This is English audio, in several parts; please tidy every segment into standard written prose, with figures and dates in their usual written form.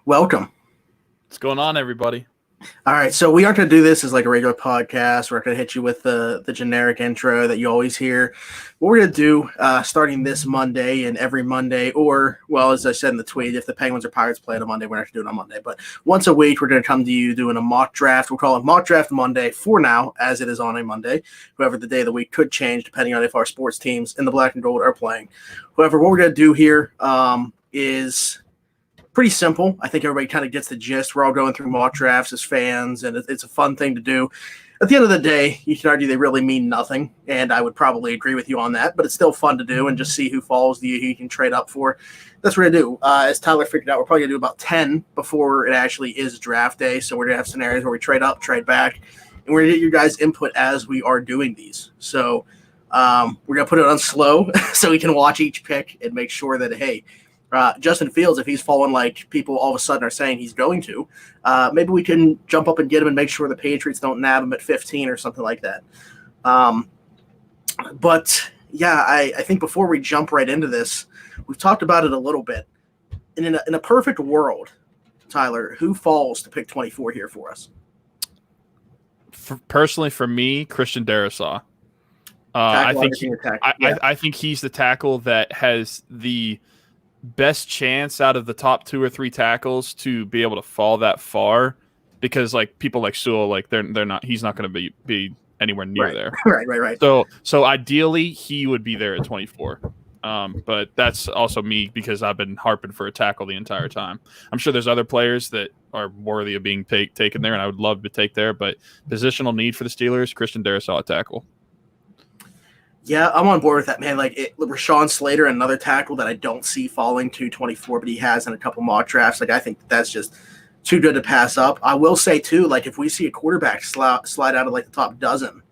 welcome. What's going on, everybody? All right, so we aren't going to do this as like a regular podcast. We're not going to hit you with the generic intro that you always hear. What we're going to do, starting this Monday and every Monday, or, well, as I said in the tweet, if the Penguins or Pirates play on a Monday, we're not going to do it on Monday. But once a week, we're going to come to you doing a mock draft. We'll call it Mock Draft Monday for now, as it is on a Monday. However, the day of the week could change depending on if our sports teams in the black and gold are playing. However, what we're going to do here is pretty simple. I think everybody kind of gets the gist. We're all going through mock drafts as fans, and it's a fun thing to do. At the end of the day, you can argue they really mean nothing, and I would probably agree with you on that, but it's still fun to do and just see who falls to you, who you can trade up for. That's what we're going to do. As Tyler figured out, we're probably going to do about 10 before it actually is draft day, so we're going to have scenarios where we trade up, trade back, and we're going to get your guys' input as we are doing these. So we're going to put it on slow so we can watch each pick and make sure that, hey, Justin Fields, if he's fallen like people all of a sudden are saying he's going to, maybe we can jump up and get him and make sure the Patriots don't nab him at 15 or something like that. But, yeah, I think before we jump right into this, we've talked about it a little bit. And in a perfect world, Tyler, who falls to pick 24 here for us? Personally, for me, Christian Darrisaw. I think he's the tackle that has the best chance out of the top 2 or 3 tackles to be able to fall that far, because like people like Sewell, like they're not, he's not going to be anywhere near there. Right. So ideally he would be there at 24. But that's also me because I've been harping for a tackle the entire time. I'm sure there's other players that are worthy of being taken there, and I would love to take there, but positional need for the Steelers, Christian Darrisaw tackle. Yeah, I'm on board with that, man. Like Rashawn Slater, another tackle that I don't see falling to 24, but he has in a couple mock drafts. Like I think that's just too good to pass up. I will say too, like if we see a quarterback slide out of like the top dozen,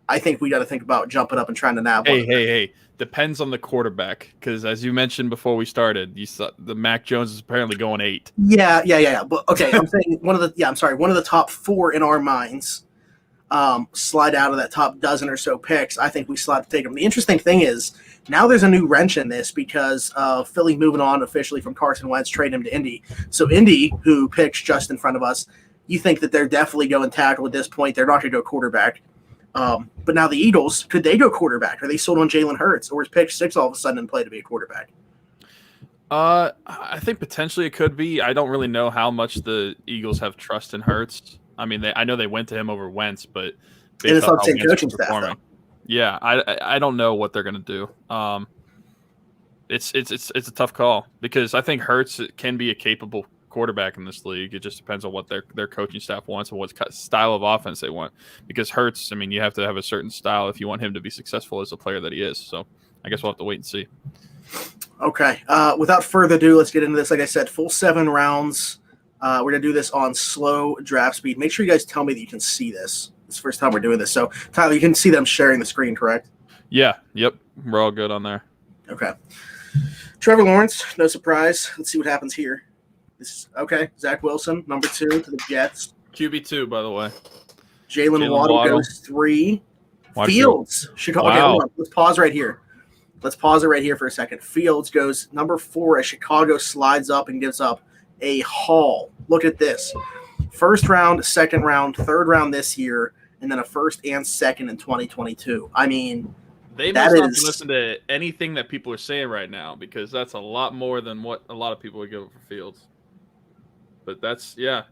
I think we got to think about jumping up and trying to nab one. Hey. Depends on the quarterback, because as you mentioned before we started, you saw the Mac Jones is apparently going 8. Yeah. But okay, I'm saying one of the top 4 in our minds. Slide out of that top dozen or so picks, I think we still have to take them. The interesting thing is now there's a new wrench in this because of Philly moving on officially from Carson Wentz, trading him to Indy. So Indy, who picks just in front of us, you think that they're definitely going tackle at this point. They're not going to go quarterback. But now the Eagles, could they go quarterback? Are they sold on Jalen Hurts? Or is pick 6 all of a sudden in play to be a quarterback? I think potentially it could be. I don't really know how much the Eagles have trust in Hurts. I mean, I know they went to him over Wentz, but it's not the same coaching staff, though. Yeah, I don't know what they're going to do. It's a tough call because I think Hurts can be a capable quarterback in this league. It just depends on what their coaching staff wants and what style of offense they want. Because Hurts, I mean, you have to have a certain style if you want him to be successful as a player that he is. So I guess we'll have to wait and see. Okay. Without further ado, let's get into this. Like I said, full 7 rounds. We're going to do this on slow draft speed. Make sure you guys tell me that you can see this. It's the first time we're doing this. So, Tyler, you can see them sharing the screen, correct? Yeah. Yep. We're all good on there. Okay. Trevor Lawrence, no surprise. Let's see what happens here. Okay. Zach Wilson, number 2 to the Jets. QB2, by the way. Jalen Waddle goes 3. Fields, Chicago. Wow. Okay, hold on. Let's pause right here. Let's pause it right here for a second. Fields goes number 4 as Chicago slides up and gives up a haul. Look at this. First round, second round, third round this year, and then a first and second in 2022. I mean, they must not listen to anything that people are saying right now, because that's a lot more than what a lot of people would give up for Fields. But that's, yeah.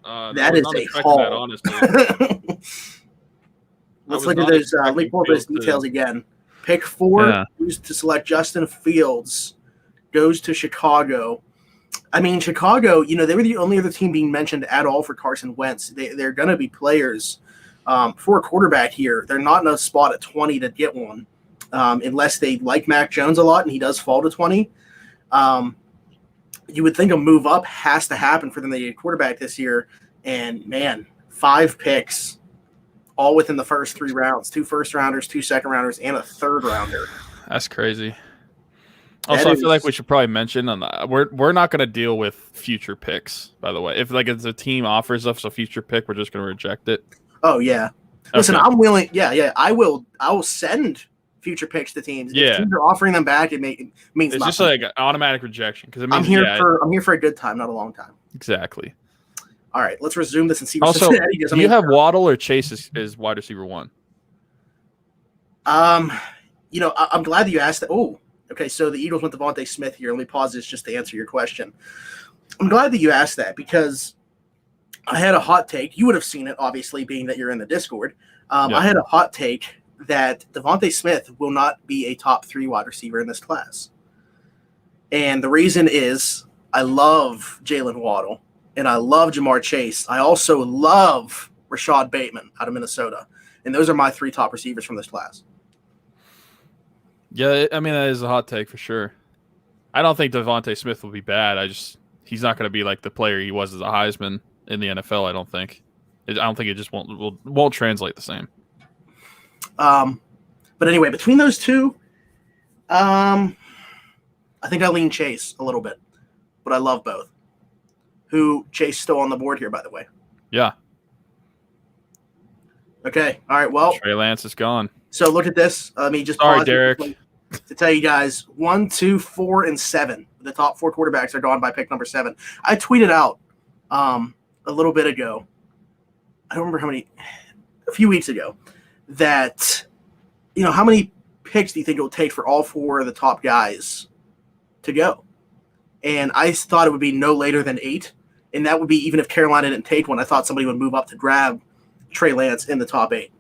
That is a haul. That, honestly. Let's look at those League Corpus details again. Pick 4 used to select Justin Fields goes to Chicago. I mean, Chicago, they were the only other team being mentioned at all for Carson Wentz. They're going to be players for a quarterback here. They're not in a spot at 20 to get one unless they like Mac Jones a lot, and he does fall to 20. You would think a move up has to happen for them to get a quarterback this year. And, man, 5 picks all within the first 3 rounds, 2 first-rounders, 2 second-rounders, and a third-rounder. That's crazy. Also, I feel like we should probably mention we're not going to deal with future picks. By the way, if a team offers us a future pick, we're just going to reject it. Oh yeah. Listen, okay. I'm willing. Yeah. I will send future picks to teams. Yeah. If teams are offering them back, it means It's nothing. just like an automatic rejection because it means I'm here for a good time, not a long time. Exactly. All right, let's resume this and see what Also, Cincinnati does. do you have Waddle or Chase as wide receiver 1? I'm glad that you asked that. Oh, okay. So the Eagles went Devonte Smith here. Let me pause this just to answer your question. I'm glad that you asked that because I had a hot take. You would have seen it, obviously, being that you're in the Discord. I had a hot take that Devonte Smith will not be a top 3 wide receiver in this class. And the reason is I love Jalen Waddle and I love Jamar Chase. I also love Rashad Bateman out of Minnesota. And those are my 3 top receivers from this class. Yeah, I mean, that is a hot take for sure. I don't think Devonte Smith will be bad. He's not going to be like the player he was as a Heisman in the NFL, I don't think. I don't think it just won't translate the same. But anyway, between those two, I think I lean Chase a little bit. But I love both. Chase still on the board here, by the way. Yeah. Okay. All right. Well, Trey Lance is gone. So look at this. Let me just Sorry, pause Derek. to tell you guys 1, 2, 4, and 7. The top 4 quarterbacks are gone by pick number 7. I tweeted out a little bit ago. I don't remember a few weeks ago, that how many picks do you think it will take for all 4 of the top guys to go? And I thought it would be no later than 8, and that would be even if Carolina didn't take one. I thought somebody would move up to grab Trey Lance in the top 8.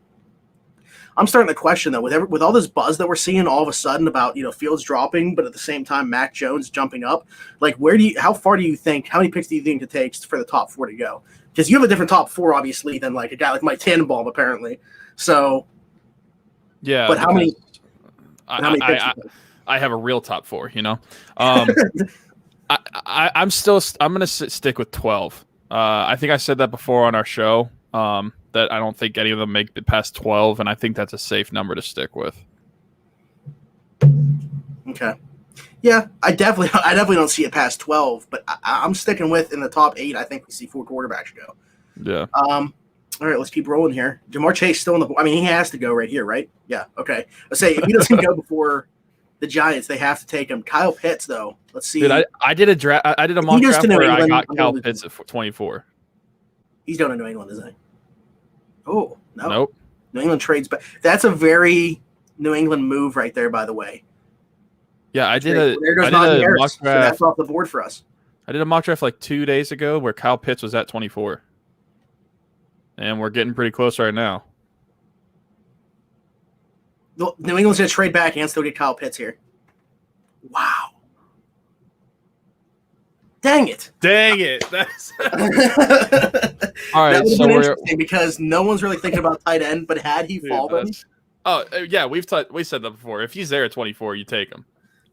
I'm starting to question, though, with all this buzz that we're seeing all of a sudden about, Fields dropping, but at the same time, Mac Jones jumping up. Like, how many picks do you think it takes for the top 4 to go? Because you have a different top 4, obviously, than like a guy like Mike Tannenbaum, apparently. So, yeah. But how many picks? I have a real top 4, I'm going to stick with 12. I think I said that before on our show. That I don't think any of them make it past 12, and I think that's a safe number to stick with. Okay. Yeah, I definitely don't see it past 12, but I'm sticking with in the top 8. I think we see 4 quarterbacks go. Yeah. All right, let's keep rolling here. Jamar Chase still on the board. I mean, he has to go right here, right? Yeah. Okay. Let's say if he doesn't go before the Giants, they have to take him. Kyle Pitts, though. Let's see. Dude, I did a draft. I did a mock draft where I got Kyle Pitts at 24. He's going to New England, isn't he? Oh, no. Nope. New England trades, but that's a very New England move right there, by the way. Yeah, I did a mock draft. So that's off the board for us. I did a mock draft like 2 days ago where Kyle Pitts was at 24. And we're getting pretty close right now. New England's going to trade back and still get Kyle Pitts here. Wow. Dang it. That's all right. That would have So been interesting because no one's really thinking about tight end, but had he fallen. Oh, yeah, we said that before. If he's there at 24, you take him.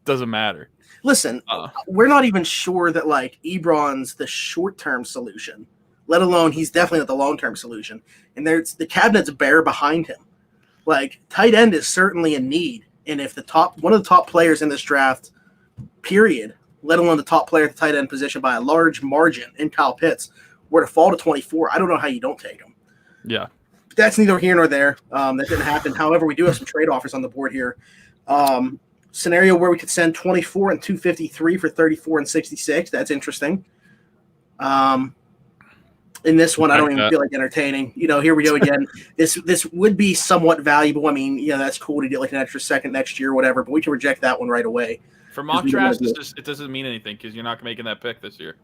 Doesn't matter. Listen, we're not even sure that like Ebron's the short-term solution, let alone he's definitely not the long-term solution. And the cabinet's bare behind him. Like tight end is certainly a need, and if one of the top players in this draft, period, let alone the top player at the tight end position by a large margin in Kyle Pitts, were to fall to 24, I don't know how you don't take him. Yeah. But that's neither here nor there. That didn't happen. However, we do have some trade offers on the board here. Scenario where we could send 24 and 253 for 34 and 66. That's interesting. In this one, I don't even feel like entertaining. Here we go again. This would be somewhat valuable. I mean, that's cool to get like an extra second next year or whatever, but we can reject that one right away. For mock drafts, it doesn't mean anything because you're not making that pick this year.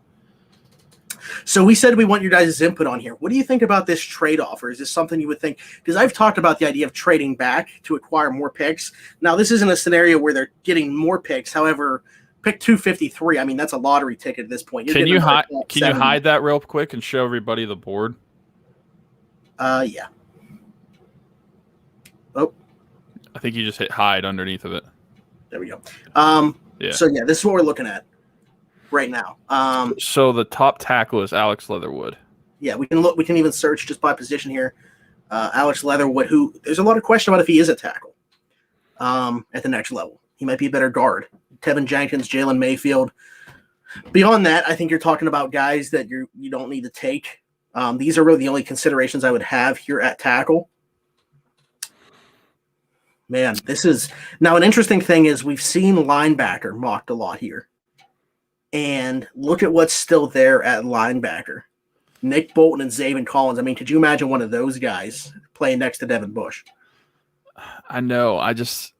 So we said we want your guys' input on here. What do you think about this trade offer? Is this something you would think? Because I've talked about the idea of trading back to acquire more picks. Now, this isn't a scenario where they're getting more picks. However, pick 253, I mean, that's a lottery ticket at this point. Can you hide that real quick and show everybody the board? Yeah. Oh. I think you just hit hide underneath of it. There we go. Yeah. So, yeah, this is what we're looking at right now. So the top tackle is Alex Leatherwood. Yeah, we can even search just by position here. Alex Leatherwood, who there's a lot of question about if he is a tackle at the next level. He might be a better guard. Tevin Jenkins, Jalen Mayfield. Beyond that, I think you're talking about guys that you don't need to take. These are really the only considerations I would have here at tackle. Man, this is now an interesting thing is we've seen linebacker mocked a lot here. And look at what's still there at linebacker. Nick Bolton and Zaven Collins. I mean, could you imagine one of those guys playing next to Devin Bush? I know. I guess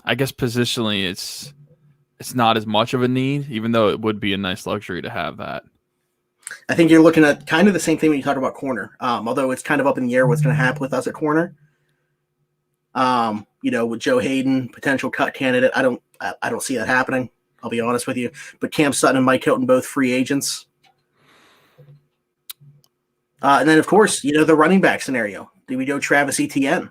positionally it's not as much of a need, even though it would be a nice luxury to have that. I think you're looking at kind of the same thing when you talk about corner, although it's kind of up in the air what's going to happen with us at corner. With Joe Hayden, potential cut candidate, I don't see that happening. I'll be honest with you. But Cam Sutton and Mike Hilton, both free agents. And then, of course, the running back scenario. Do we go Travis Etienne?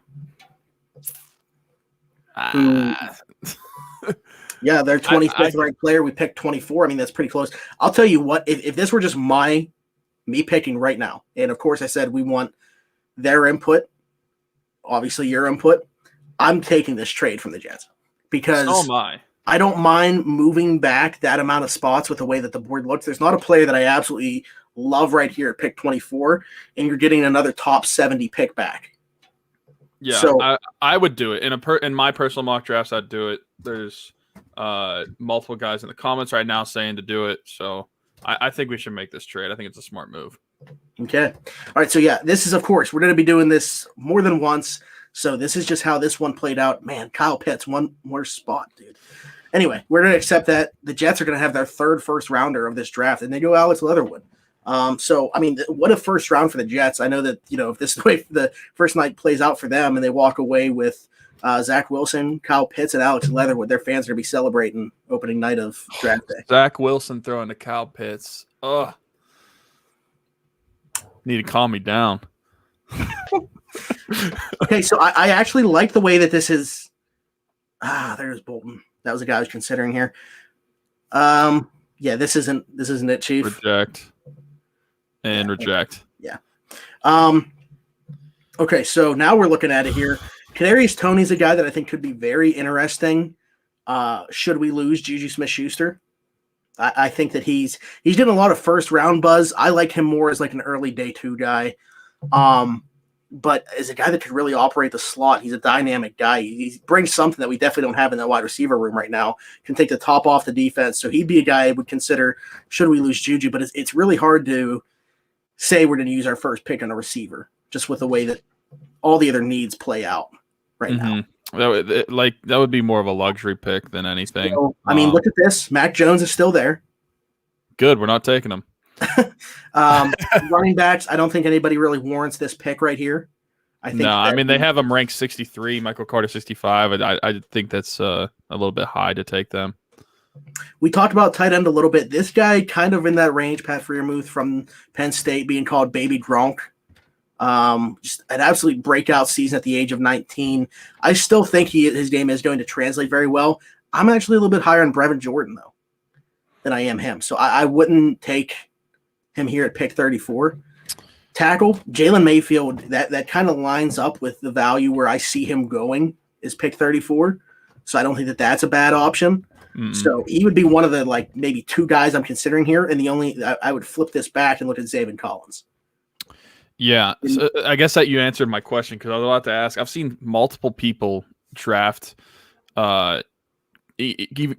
Yeah, they're 25th ranked player. We picked 24. I mean, that's pretty close. I'll tell you what, if this were just me picking right now, and of course I said we want their input, obviously your input, I'm taking this trade from the Jets because I don't mind moving back that amount of spots with the way that the board looks. There's not a player that I absolutely love right here at pick 24, and you're getting another top 70 pick back. Yeah, so, I would do it. In my personal mock drafts, I'd do it. There's multiple guys in the comments right now saying to do it. So I think we should make this trade. I think it's a smart move. Okay. All right. So, yeah, this is, of course, we're going to be doing this more than once. So this is just how this one played out. Man, Kyle Pitts, one more spot, dude. Anyway, we're going to accept that the Jets are going to have their third first rounder of this draft, and they go Alex Leatherwood. So, I mean, what a first round for the Jets. I know that, if this is the way the first night plays out for them and they walk away with Zach Wilson, Kyle Pitts, and Alex Leatherwood, their fans are going to be celebrating opening night of draft day. Zach Wilson throwing to Kyle Pitts. Ugh. Need to calm me down. Okay, so I actually like the way that this is. There's Bolton. That was a guy I was considering here. Yeah, this isn't it, Chief. Reject. And reject. Yeah. Okay, so now we're looking at it here. Kadarius Toney's a guy that I think could be very interesting. Should we lose Juju Smith-Schuster? I think that he's getting a lot of first round buzz. I like him more as like an early day 2 guy. But as a guy that could really operate the slot, he's a dynamic guy. He brings something that we definitely don't have in that wide receiver room right now. Can take the top off the defense. So he'd be a guy I would consider should we lose Juju. But it's really hard to say we're going to use our first pick on a receiver just with the way that all the other needs play out right now. That would be more of a luxury pick than anything. So, I mean, look at this. Mac Jones is still there. Good. We're not taking him. Running backs, I don't think anybody really warrants this pick right here. I mean, they have them ranked 63, Michael Carter 65. I think that's a little bit high to take them. We talked about tight end a little bit. This guy kind of in that range, Pat Freiermuth from Penn State being called Baby Gronk. Just an absolute breakout season at the age of 19. I still think his game is going to translate very well. I'm actually a little bit higher on Brevin Jordan, though, than I am him. So I wouldn't take him here at pick 34. Tackle, Jalen Mayfield, that kind of lines up with the value where I see him going is pick 34. So I don't think that that's a bad option. Mm-mm. So he would be one of the maybe 2 guys I'm considering here. And I would flip this back and look at Zaven Collins. Yeah. So I guess that you answered my question because I was about to ask. I've seen multiple people draft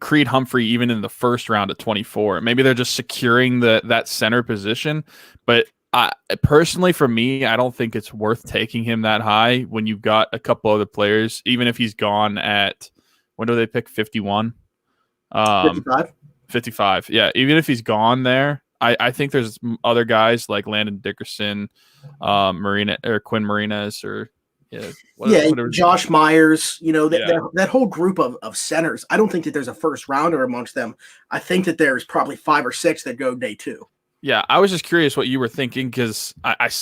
Creed Humphrey even in the first round at 24. Maybe they're just securing that center position, but personally, for me, I don't think it's worth taking him that high when you've got a couple other players, even if he's gone at when do they pick 51? 55. Yeah, even if he's gone there, I think there's other guys like Landon Dickerson, Quinn Marinas, or Josh Myers, that whole group of centers. I don't think that there's a first rounder amongst them. I think that there's probably 5 or 6 that go day 2. Yeah, I was just curious what you were thinking because I've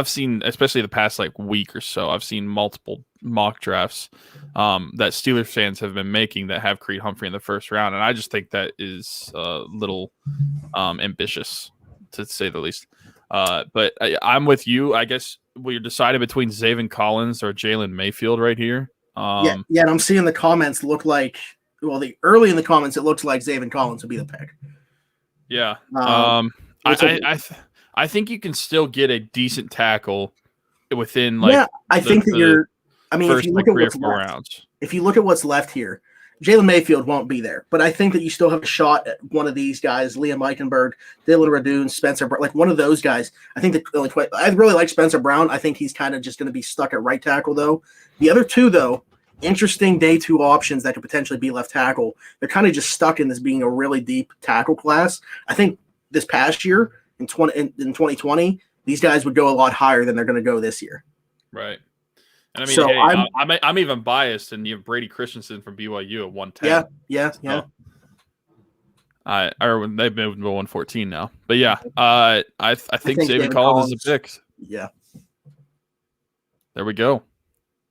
seen, especially the past week or so, I've seen multiple mock drafts that Steelers fans have been making that have Creed Humphrey in the first round, and I just think that is a little ambitious, to say the least. But I'm with you. I guess we're deciding between Zaven Collins or Jalen Mayfield right here. And I'm seeing the comments look like, early in the comments, it looks like Zaven Collins would be the pick. Yeah. I think you can still get a decent tackle within I think that I mean, first like 3 or 4 rounds. If you look at what's left here, Jalen Mayfield won't be there, but I think that you still have a shot at one of these guys: Liam Eichenberg, Dylan Radoon, Spencer, like one of those guys. I think that I really like Spencer Brown. I think he's kind of just going to be stuck at right tackle, though. The other two, though, interesting day 2 options that could potentially be left tackle. They're kind of just stuck in this being a really deep tackle class. I think this past year in 2020, these guys would go a lot higher than they're going to go this year. Right. And I mean, so hey, I'm even biased, and you have Brady Christensen from BYU at 110. Yeah. Or they've moved to 114 now. But yeah, I think Zaven Collins is a pick. Yeah. There we go.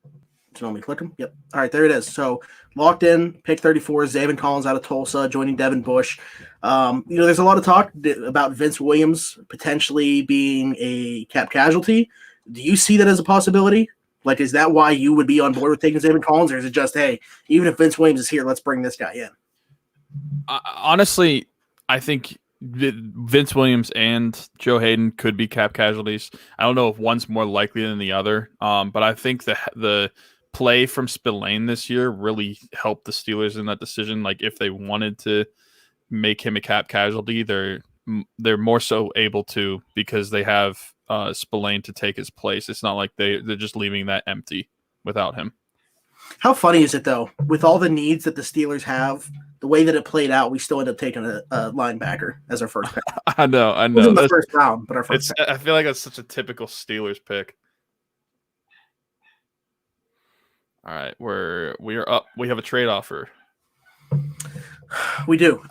Do you want me to click them? Yep. All right, there it is. So locked in, pick 34, Zaven Collins out of Tulsa, joining Devin Bush. There's a lot of talk about Vince Williams potentially being a cap casualty. Do you see that as a possibility? Like, is that why you would be on board with taking Zaven Collins, or is it just, hey, even if Vince Williams is here, let's bring this guy in? Honestly, I think Vince Williams and Joe Hayden could be cap casualties. I don't know if one's more likely than the other, but I think the play from Spillane this year really helped the Steelers in that decision. Like, if they wanted to make him a cap casualty, they're more so able to because they have Spillane to take his place. It's not like they're just leaving that empty without him. How funny is it, though, with all the needs that the Steelers have, the way that it played out, we still end up taking a linebacker as our first pick. I know. It wasn't the first round, but our first pick. I feel like that's such a typical Steelers pick. All right, we are up. We have a trade offer. We do.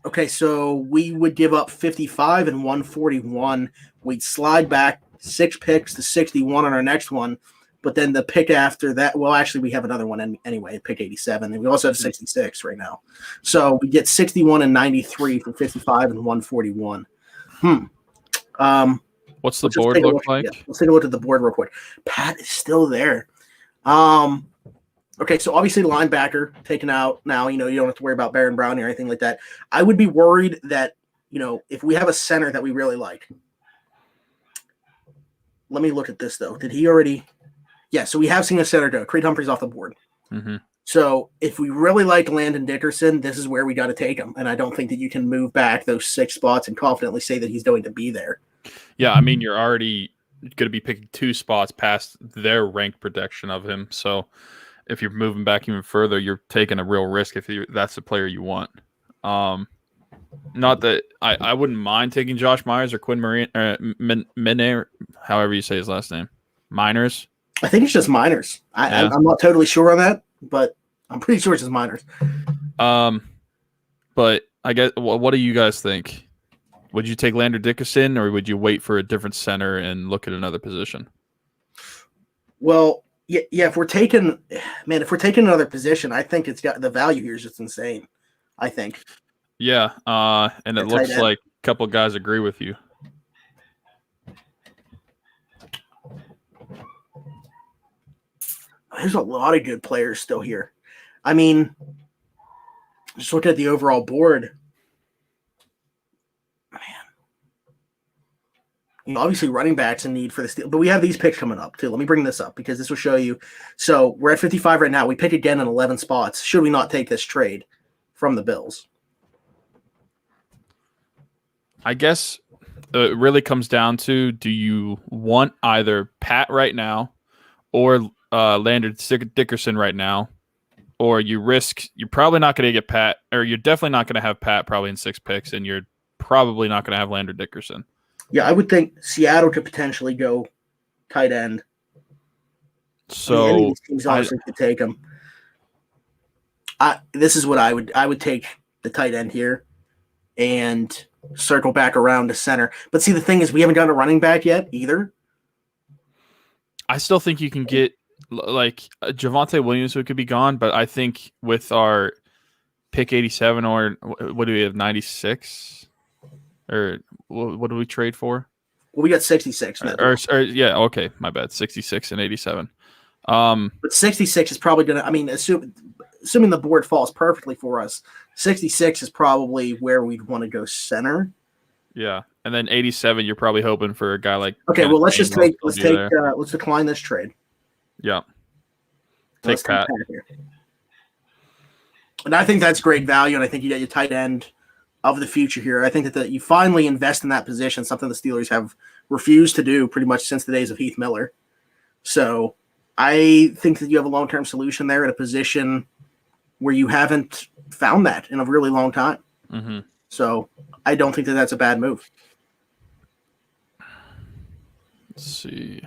Okay, so we would give up 55 and 141. We'd slide back 6 picks to 61 on our next one. But then the pick after that, well, actually, we have another one anyway, pick 87. And we also have 66 right now. So we get 61 and 93 for 55 and 141. What's the board look like? Yeah, let's take a look at the board real quick. Pat is still there. Okay, so obviously linebacker taken out now. You don't have to worry about Baron Browning or anything like that. I would be worried that, if we have a center that we really like. Let me look at this, though. Did he already – yeah, so we have seen a center go. Creed Humphrey's off the board. Mm-hmm. So if we really like Landon Dickerson, this is where we got to take him. And I don't think that you can move back those 6 spots and confidently say that he's going to be there. Yeah, I mean, you're already going to be picking 2 spots past their rank protection of him. So if you're moving back even further, you're taking a real risk if that's the player you want. Not that I wouldn't mind taking Josh Myers or Quinn Miner, however you say his last name. Miners. I think it's just Miners. I'm not totally sure on that, but I'm pretty sure it's just Miners. But I guess, what do you guys think? Would you take Landon Dickerson, or would you wait for a different center and look at another position? Well, yeah. If we're taking another position, I think it's got the value here is just insane. I think. Yeah, and it looks like a couple of guys agree with you. There's a lot of good players still here. I mean, just looking at the overall board, man. Obviously running backs in need for the Steelers, but we have these picks coming up too. Let me bring this up because this will show you. So we're at 55 right now. We pick again in 11 spots. Should we not take this trade from the Bills? I guess it really comes down to, do you want either Pat right now or Landon Dickerson right now, or you're probably not going to get Pat, or you're definitely not going to have Pat probably in 6 picks, and you're probably not going to have Landon Dickerson. Yeah, I would think Seattle could potentially go tight end. So any of these teams honestly could take him. This is what I would take the tight end here and circle back around to center. But see, the thing is, we haven't gotten a running back yet either. I still think you can get like Javonte Williams, who could be gone, but I think with our pick 87, or what do we have, 96, or what do we trade for? Well, we got 66. Or yeah, okay, my bad, 66 and 87. But 66 is probably gonna. I mean, assuming the board falls perfectly for us, 66 is probably where we'd want to go center. Yeah, and then 87, you're probably hoping for a guy like. Okay, well, let's decline this trade. Yeah. Take Pat. Here. And I think that's great value, and I think you got your tight end of the future here. I think that you finally invest in that position, something the Steelers have refused to do pretty much since the days of Heath Miller. So I think that you have a long-term solution there at a position where you haven't found that in a really long time. Mm-hmm. So I don't think that that's a bad move. Let's see.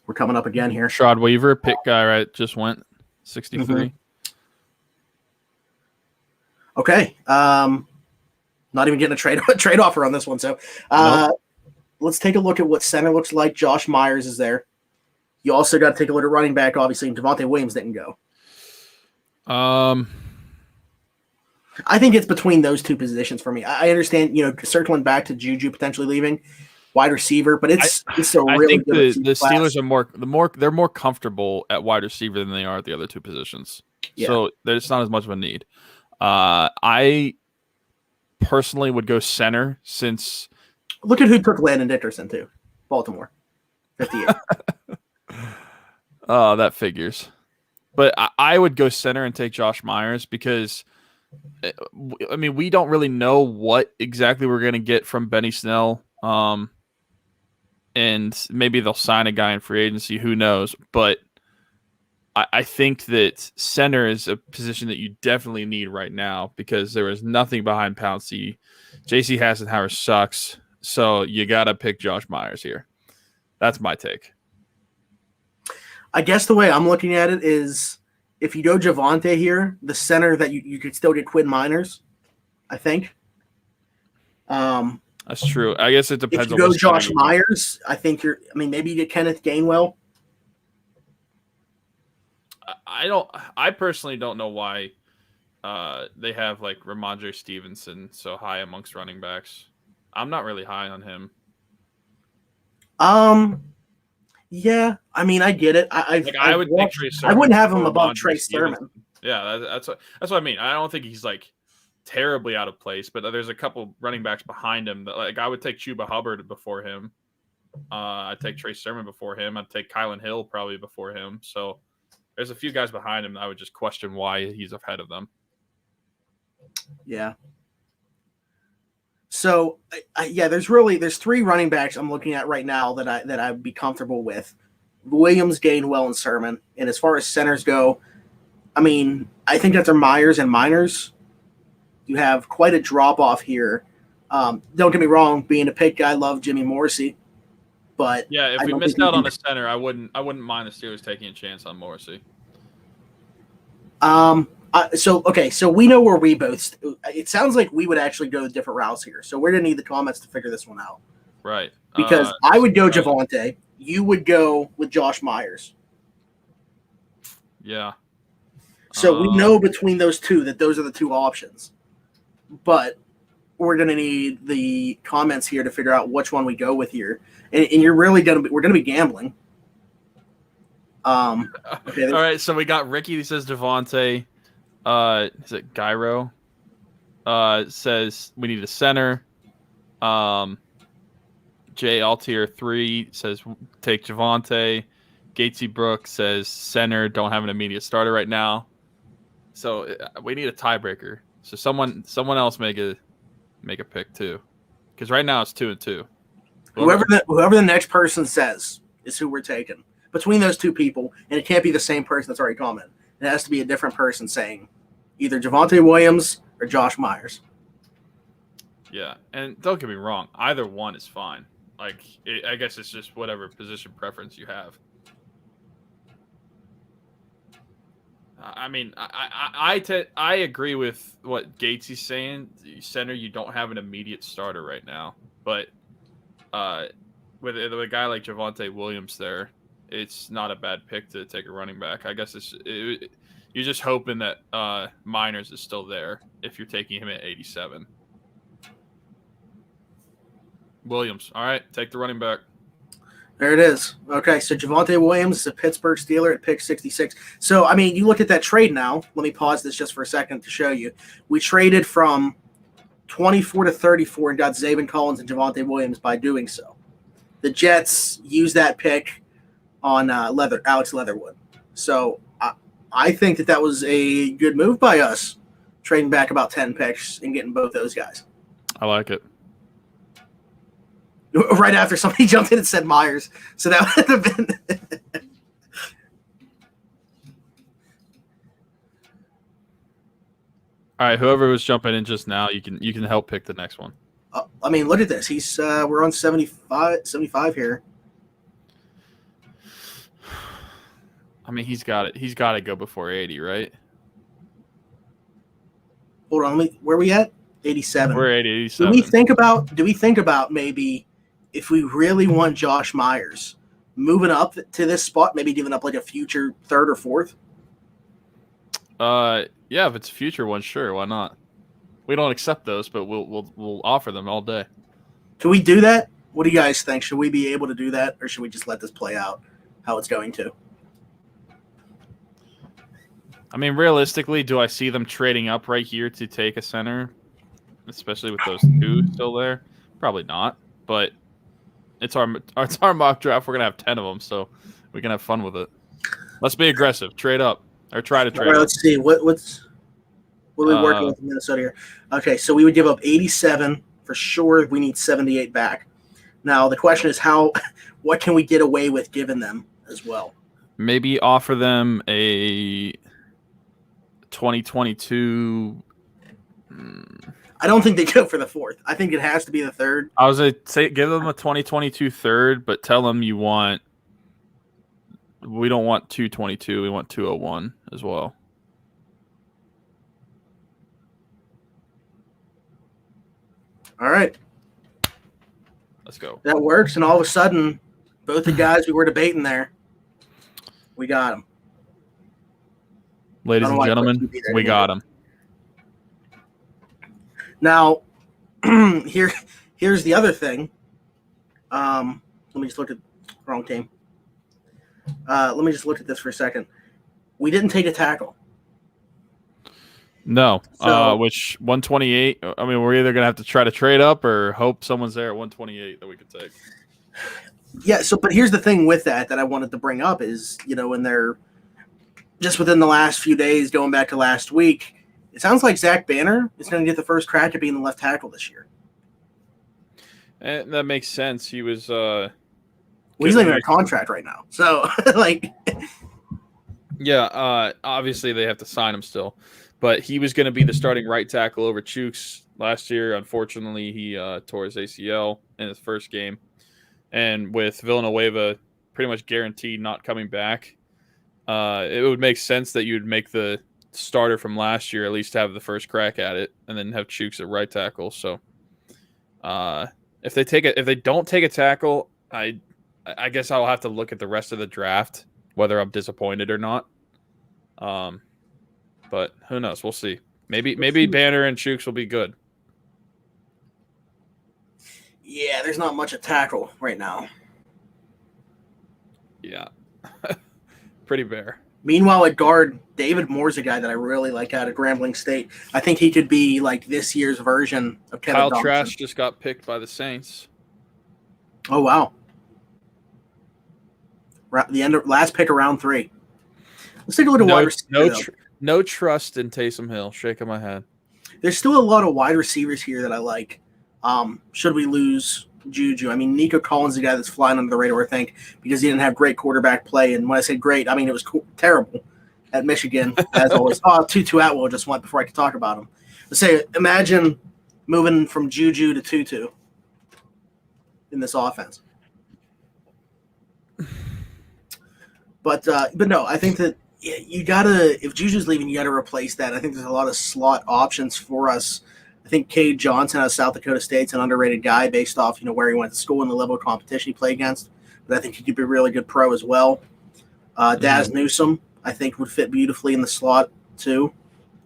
We're coming up again here. Shad Weaver, pick guy, right? Just went 63. Mm-hmm. Okay. Not even getting a trade offer on this one. So Nope. Let's take a look at what center looks like. Josh Myers is there. You also got to take a look at running back, obviously, and Javonte Williams didn't go. I think it's between those two positions for me. I understand, circling back to Juju potentially leaving, wide receiver, but it's a really. I think good the Steelers are more comfortable at wide receiver than they are at the other two positions. Yeah. So there's not as much of a need. I personally would go center since. Look at who took Landon Dickerson to Baltimore. 58. Oh, that figures. But I would go center and take Josh Myers because, I mean, we don't really know what exactly we're going to get from Benny Snell. And maybe they'll sign a guy in free agency. Who knows? But I think that center is a position that you definitely need right now because there is nothing behind Pouncey. J.C. Hassenhauer sucks. So you got to pick Josh Myers here. That's my take. I guess the way I'm looking at it is if you go Javonte here, the center that you could still get Quinn Miners, I think. That's true. I guess it depends. If you go Josh Myers, I think maybe you get Kenneth Gainwell. I personally don't know why they have like Ramondre Stevenson so high amongst running backs. I'm not really high on him. Yeah, I mean, I get it. I would think Trey Sermon. I wouldn't have him above Trey Sermon. Yeah, that's what I mean. I don't think he's like terribly out of place, but there's a couple running backs behind him that like I would take Chuba Hubbard before him. I'd take Trey Sermon before him. I'd take Kylan Hill probably before him. So there's a few guys behind him that I would just question why he's ahead of them. Yeah. So, there's three running backs I'm looking at right now that I'd be comfortable with: Williams, Gainwell, and Sermon. And as far as centers go, I mean, I think that's Myers and Miners. You have quite a drop off here. Don't get me wrong, being a pick guy, I love Jimmy Morrissey, but yeah, if we missed out on a center, I wouldn't mind the Steelers taking a chance on Morrissey. So we know where we both. It sounds like we would actually go different routes here. So we're gonna need the comments to figure this one out. Right. Because I would go Javonte. You would go with Josh Myers. Yeah. So we know between those two that those are the two options. But we're gonna need the comments here to figure out which one we go with here. And you're really we're gonna be gambling. Okay. All right. So we got Ricky who says Devonte. Is it Gyro? Says we need a center. Jay Altier 3 says take Javonte. Gatesy Brooks says center, don't have an immediate starter right now. So we need a tiebreaker. So someone else make a pick too, because right now it's 2-2. Whoever the next person says is who we're taking between those two people, and it can't be the same person that's already commented. It has to be a different person saying either Javonte Williams or Josh Myers. Yeah, and don't get me wrong, either one is fine. Like, I guess it's just whatever position preference you have. I mean, I agree with what Gates is saying. Center, you don't have an immediate starter right now, but with a guy like Javonte Williams there, it's not a bad pick to take a running back. I guess you're just hoping that Miners is still there if you're taking him at 87. Williams. All right, take the running back. There it is. Okay, so Javonte Williams is a Pittsburgh Steeler at pick 66. So, I mean, you look at that trade now. Let me pause this just for a second to show you. We traded from 24 to 34 and got Zaven Collins and Javonte Williams by doing so. The Jets used that pick on Alex Leatherwood. So, I think that was a good move by us, trading back about 10 picks and getting both those guys. I like it. Right after somebody jumped in and said Myers. So that would have been... All right, whoever was jumping in just now, you can help pick the next one. I mean, look at this. He's we're on 75 here. I mean, he's got it. He's got to go before 80, right? Hold on, where are we at? 87. We're at 87. Do we think about maybe if we really want Josh Myers, moving up to this spot, maybe giving up like a future third or fourth? Yeah, if it's a future one, sure, why not? We don't accept those, but we'll offer them all day. Can we do that? What do you guys think? Should we be able to do that, or should we just let this play out how it's going to? I mean, realistically, do I see them trading up right here to take a center, especially with those two still there? Probably not, but it's our mock draft. We're gonna have 10 of them, so we can have fun with it. Let's be aggressive. Trade up or try to trade. All right, up. let's see what are we working with in Minnesota here. Okay, so we would give up 87 for sure. We need 78 back. Now the question is what can we get away with giving them as well? Maybe offer them a 2022. I don't think they go for the fourth. I think it has to be the third. I was going to say give them a 2022 third, but tell them we don't want 222. We want 201 as well. All right. Let's go. That works, and all of a sudden, both the guys we were debating there, we got them. Ladies and gentlemen, we got them. Now, here's the other thing. Let me just look at wrong team. Let me just look at this for a second. We didn't take a tackle. No, which 128. I mean, we're either gonna have to try to trade up or hope someone's there at 128 that we could take. Yeah. So, but here's the thing with that I wanted to bring up is, when they're just within the last few days, going back to last week, it sounds like Zach Banner is going to get the first crack at being the left tackle this year. And that makes sense. He was. He's not even a contract right now, so like. Yeah. Obviously, they have to sign him still. But he was going to be the starting right tackle over Chooks last year. Unfortunately, he tore his ACL in his first game. And with Villanueva pretty much guaranteed not coming back, it would make sense that you would make the starter from last year at least have the first crack at it and then have Chooks at right tackle. So if they don't take a tackle, I guess I'll have to look at the rest of the draft, whether I'm disappointed or not. But who knows? We'll see. Maybe Banner and Chooks will be good. Yeah, there's not much at tackle right now. Yeah. Pretty bare. Meanwhile, at guard, David Moore's a guy that I really like out of Grambling State. I think he could be like this year's version of Kevin Kyle Dawson. Trask just got picked by the Saints. Oh, wow. Last pick of round 3. Let's take a look at wide receiver. No trust in Taysom Hill. Shaking my head. There's still a lot of wide receivers here that I like. Should we lose Juju? I mean, Nico Collins is the guy that's flying under the radar, I think, because he didn't have great quarterback play. And when I say great, I mean it was terrible at Michigan, as always. Tutu Atwell just went before I could talk about him. Let's say, imagine moving from Juju to Tutu in this offense. But no, I think that you gotta, if Juju's leaving, you gotta replace that. I think there's a lot of slot options for us. I think Cade Johnson out of South Dakota State's an underrated guy based off, where he went to school and the level of competition he played against. But I think he could be a really good pro as well. Daz Newsome, I think, would fit beautifully in the slot too.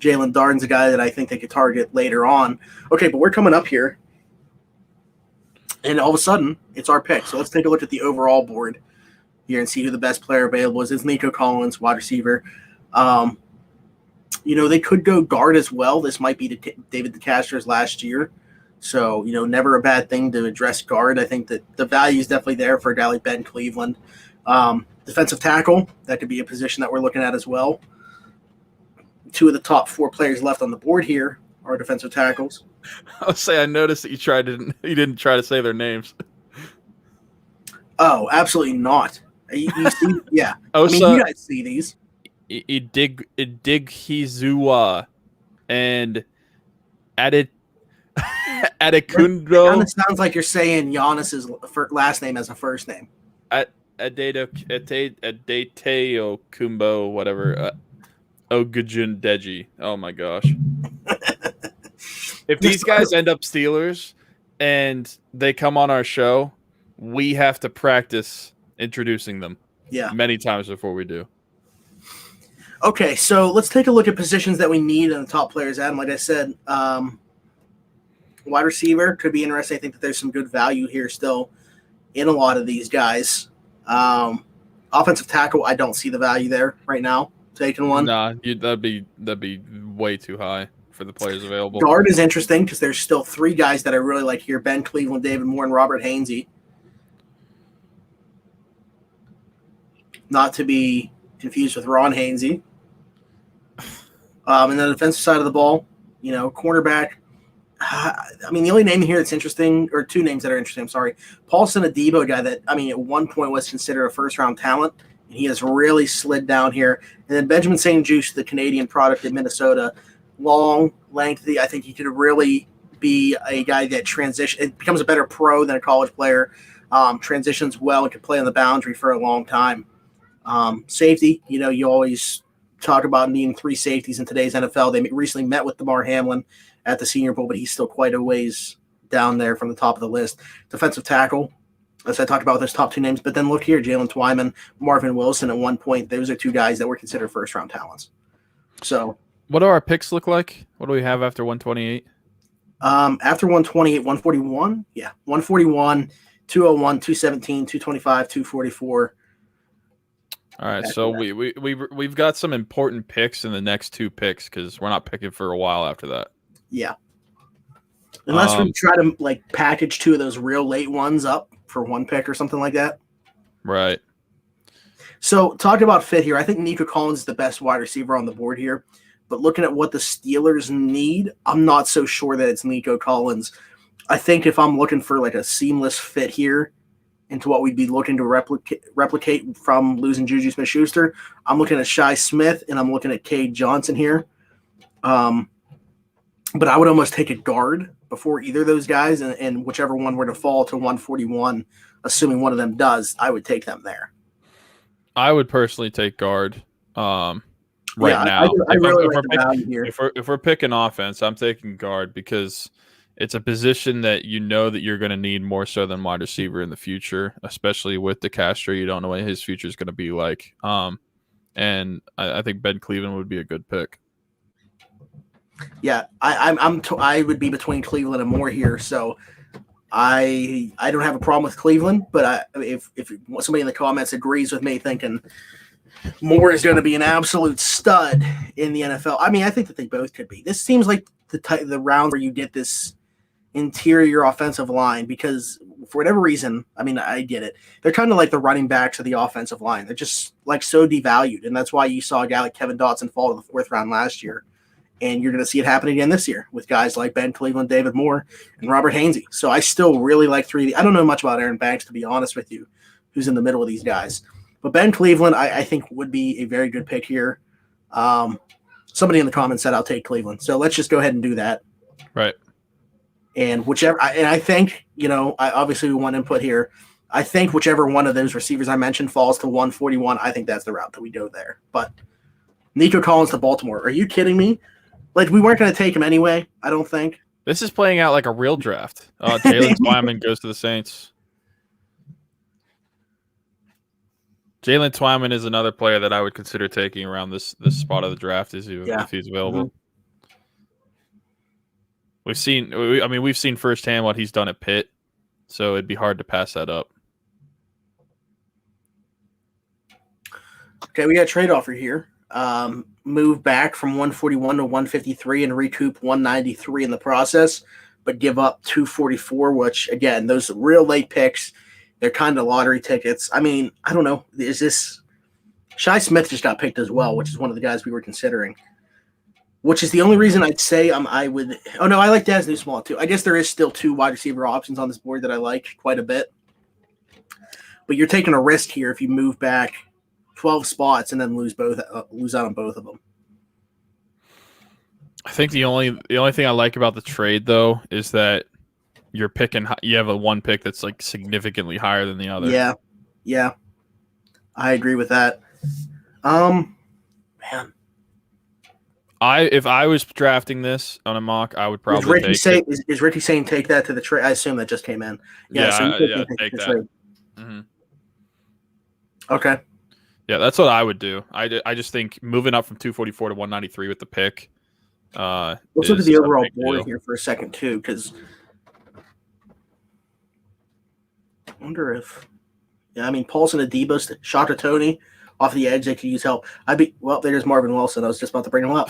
Jalen Darden's a guy that I think they could target later on. Okay, but we're coming up here, and all of a sudden, it's our pick. So let's take a look at the overall board here and see who the best player available is. It's Nico Collins, wide receiver. They could go guard as well. This might be David DeCastro's last year. So, never a bad thing to address guard. I think that the value is definitely there for a guy like Ben Cleveland. Defensive tackle, that could be a position that we're looking at as well. two of the top 4 players left on the board here are defensive tackles. I'll say I noticed that you didn't try to say their names. Oh, absolutely not. You see, yeah. Osa, I mean, you guys see these. Idighizuwa and Adekundo. It kind of sounds like you're saying Giannis's last name as a first name. Adeteo Kumbo, whatever. Ogujun Deji. Oh my gosh. If these guys end up Steelers and they come on our show, we have to practice introducing them many times before we do. Okay, so let's take a look at positions that we need in the top players, Adam. Like I said, wide receiver could be interesting. I think that there's some good value here still in a lot of these guys. Offensive tackle, I don't see the value there right now. Taking one. Nah, that'd be way too high for the players available. Guard is interesting because there's still 3 guys that I really like here: Ben Cleveland, David Moore, and Robert Hainsey. Not to be confused with Ron Hainsey. And the defensive side of the ball, cornerback. I mean, the only name here that's interesting, or 2 names that are interesting, I'm sorry. Paulson Adebo, a guy that, at one point was considered a first-round talent, and he has really slid down here. And then Benjamin St. Juste, the Canadian product in Minnesota, long, lengthy. I think he could really be a guy that becomes a better pro than a college player, transitions well and could play on the boundary for a long time. Safety, you always talk about needing 3 safeties in today's NFL. They recently met with DeMar Hamlin at the Senior Bowl, but he's still quite a ways down there from the top of the list. Defensive tackle, as I talked about, those top 2 names. But then look here, Jalen Twyman, Marvin Wilson. At one point, those are 2 guys that were considered first-round talents. So, what do our picks look like? What do we have after 128? After 128, 141. Yeah, 141, 201, 217, 225, 244. All right, so we've got some important picks in the next 2 picks because we're not picking for a while after that. Yeah. Unless we try to package 2 of those real late ones up for 1 pick or something like that. Right. So talking about fit here, I think Nico Collins is the best wide receiver on the board here. But looking at what the Steelers need, I'm not so sure that it's Nico Collins. I think if I'm looking for a seamless fit here into what we'd be looking to replicate from losing Juju Smith-Schuster, I'm looking at Shi Smith and I'm looking at Cade Johnson here. But I would almost take a guard before either of those guys, and whichever one were to fall to 141, assuming one of them does, I would take them there. I would personally take guard now. I really like the value here. If we're picking offense, I'm taking guard because it's a position that that you're going to need more so than wide receiver in the future, especially with DeCastro. You don't know what his future is going to be like. And I think Ben Cleveland would be a good pick. Yeah, I would be between Cleveland and Moore here, so I don't have a problem with Cleveland, but if somebody in the comments agrees with me thinking Moore is going to be an absolute stud in the NFL, I think that they both could be. This seems like the round where you get this interior offensive line because for whatever reason, I get it. They're kind of like the running backs of the offensive line. They're just so devalued, and that's why you saw a guy like Kevin Dotson fall to the 4th round last year. And you're going to see it happen again this year with guys like Ben Cleveland, David Moore, and Robert Hainsey. So I still really like 3. I don't know much about Aaron Banks, to be honest with you, who's in the middle of these guys. But Ben Cleveland, I think, would be a very good pick here. Somebody in the comments said I'll take Cleveland. So let's just go ahead and do that. Right. And I think, obviously we want input here. I think whichever one of those receivers I mentioned falls to 141, I think that's the route that we go there. But Nico Collins to Baltimore. Are you kidding me? We weren't going to take him anyway, I don't think. This is playing out like a real draft. Jalen Twyman goes to the Saints. Jalen Twyman is another player that I would consider taking around this spot of the draft if he's available. Mm-hmm. We've seen firsthand what he's done at Pitt, so it'd be hard to pass that up. Okay, we got a trade offer here. Move back from 141 to 153 and recoup 193 in the process, but give up 244, which, again, those real late picks, they're kind of lottery tickets. I don't know. Is this – Shi Smith just got picked as well, which is one of the guys we were considering. which is the only reason I'd say I would. Oh no, I like Daz Newsome too. I guess there is still 2 wide receiver options on this board that I like quite a bit. But you're taking a risk here if you move back 12 spots and then lose out on both of them. I think the only thing I like about the trade though is that you have a one pick that's like significantly higher than the other. Yeah, I agree with that. Man, if I was drafting this on a mock, I would probably is Ricky saying take that to the trade? I assume that just came in. Take that. Trade. Mm-hmm. Okay. Yeah, that's what I would do. I just think moving up from 244 to 193 with the pick. Let's look at the overall board here for a second too, because I wonder if, Paulson and Debo, Shaka Tony off the edge, they could use help. There's Marvin Wilson. I was just about to bring him up.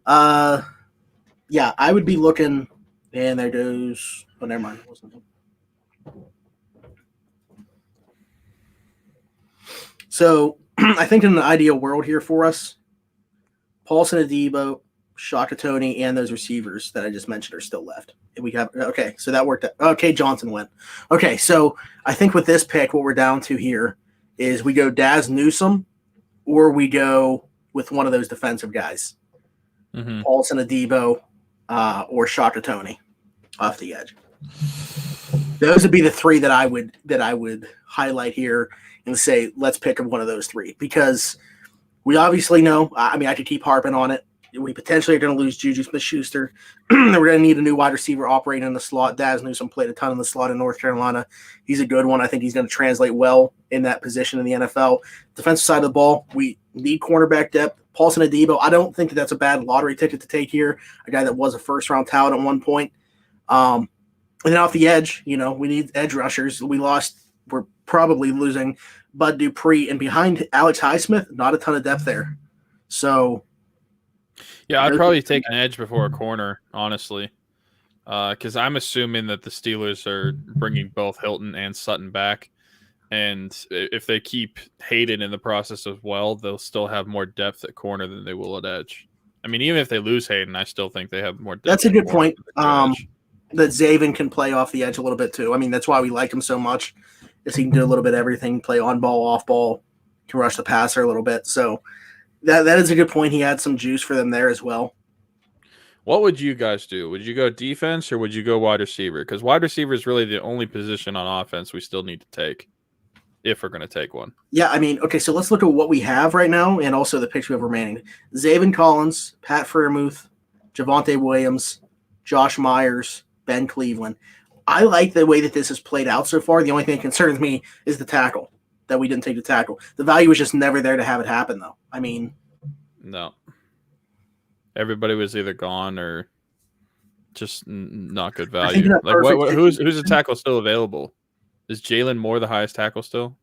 I would be looking, and there goes. Oh, never mind. So I think in the ideal world here for us, Paulson and Debo, Shaka Tony, and those receivers that I just mentioned are still left. So that worked out. Okay, Johnson went. Okay, so I think with this pick, what we're down to here is we go Daz Newsome or we go with one of those defensive guys. Mm-hmm. Paulson Adebo or Shaka Tony off the edge. Those would be the 3 that I would highlight here and say, let's pick one of those 3, because we obviously know, I could keep harping on it. We potentially are going to lose Juju Smith-Schuster. We're going to need a new wide receiver operating in the slot. Daz Newsome played a ton in the slot in North Carolina. He's a good one. I think he's going to translate well in that position in the NFL. Defensive side of the ball, we need cornerback depth. Paulson Adebo, I don't think that's a bad lottery ticket to take here. A guy that was a first-round talent at one point. And then off the edge, we need edge rushers. We're probably losing Bud Dupree. And behind Alex Highsmith, not a ton of depth there. So – yeah, I'd probably take an edge before a corner, honestly, because I'm assuming that the Steelers are bringing both Hilton and Sutton back, and if they keep Hayden in the process as well, they'll still have more depth at corner than they will at edge. Even if they lose Hayden, I still think they have more depth. That's a good point. That Zaven can play off the edge a little bit too. That's why we like him so much, is he can do a little bit of everything, play on ball, off ball, can rush the passer a little bit. So that is a good point. He had some juice for them there as well. What would you guys do? Would you go defense or would you go wide receiver? Because wide receiver is really the only position on offense we still need to take if we're going to take one. Yeah, okay, so let's look at what we have right now and also the picks we have remaining. Zaven Collins, Pat Freiermuth, Javonte Williams, Josh Myers, Ben Cleveland. I like the way that this has played out so far. The only thing that concerns me is the tackle, that we didn't take the tackle. The value was just never there to have it happen, though. No. Everybody was either gone or just not good value. Who's the tackle still available? Is Jalen Moore the highest tackle still?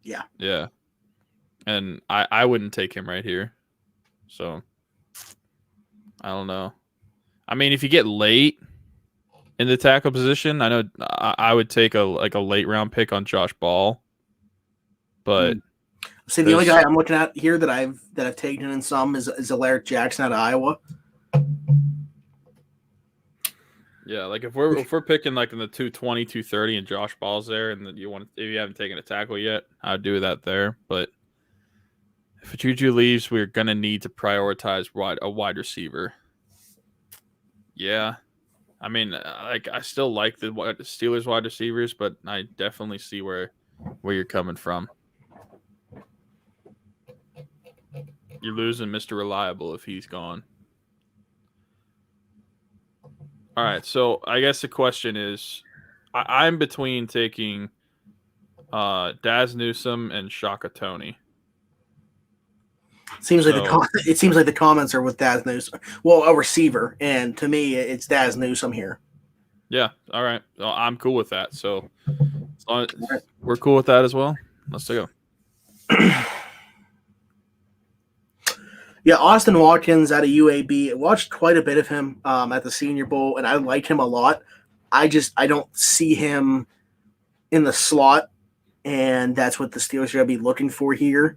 Yeah. Yeah. And I wouldn't take him right here. So I don't know. If you get late in the tackle position, I know I would take a late round pick on Josh Ball. But see, the only guy I'm looking at here that I've taken in some is Alaric Jackson out of Iowa. Yeah, if we're picking in the 220, 230 and Josh Ball's there, and then if you haven't taken a tackle yet, I'd do that there. But if Juju leaves, we're gonna need to prioritize a wide receiver. Yeah. I still like the Steelers wide receivers, but I definitely see where you're coming from. You're losing Mr. Reliable if he's gone. All right, so I guess the question is, I'm between taking Daz Newsome and Shaka Tony. It seems like the comments are with Daz Newsome. Well, a receiver, and to me, it's Daz Newsome here. Yeah, all right. Well, I'm cool with that. So we're cool with that as well. Let's go. Yeah, Austin Watkins out of UAB. I watched quite a bit of him at the Senior Bowl, and I like him a lot. I don't see him in the slot, and that's what the Steelers are going to be looking for here.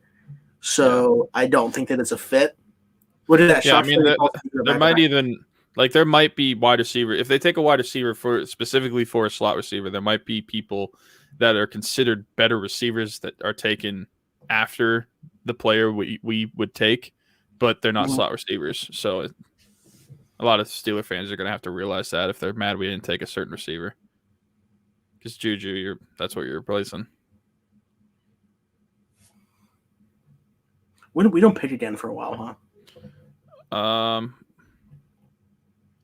So I don't think that it's a fit. What did that Yeah, I shot? mean, there might be wide receiver. If they take a wide receiver specifically for a slot receiver, there might be people that are considered better receivers that are taken after the player we would take, but they're not slot receivers. So a lot of Steeler fans are going to have to realize that if they're mad we didn't take a certain receiver. Because Juju, that's what you're replacing. We don't pick again for a while, huh?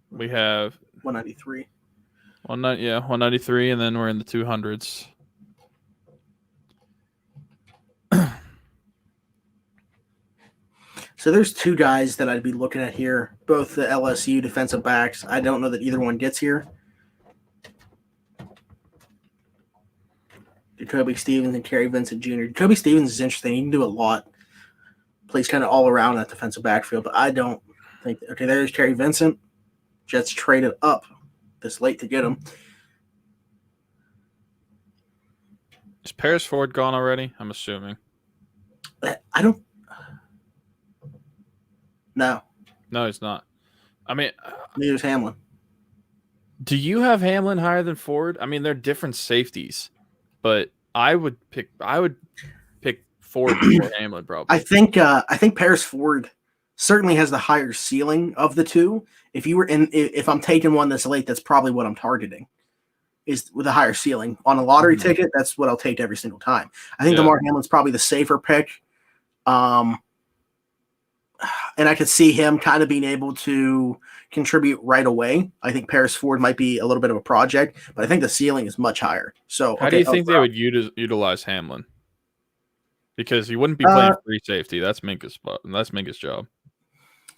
We have 193. 193, and then we're in the 200s. So there's two guys that I'd be looking at here, both the LSU defensive backs. I don't know that either one gets here. Jacoby Stevens and Kerry Vincent Jr. Jacoby Stevens is interesting. He can do a lot. Plays kind of all around that defensive backfield, but I don't think – okay, there's Kerry Vincent. Jets traded up this late to get him. Is Paris Ford gone already? I'm assuming. I don't – no. No, he's not. I mean – neither's Hamlin. Do you have Hamlin higher than Ford? I mean, they're different safeties, but I would pick Ford before Hamlin probably. I think Paris Ford certainly has the higher ceiling of the two. If I'm taking one this late, that's probably what I'm targeting. Is with a higher ceiling on a lottery ticket. That's what I'll take every single time. I think Damar Hamlin's probably the safer pick. And I could see him kind of being able to contribute right away. I think Paris Ford might be a little bit of a project, but I think the ceiling is much higher. So how do you think they would utilize Hamlin? Because he wouldn't be playing free safety. That's Minka's spot, and that's Minka's job.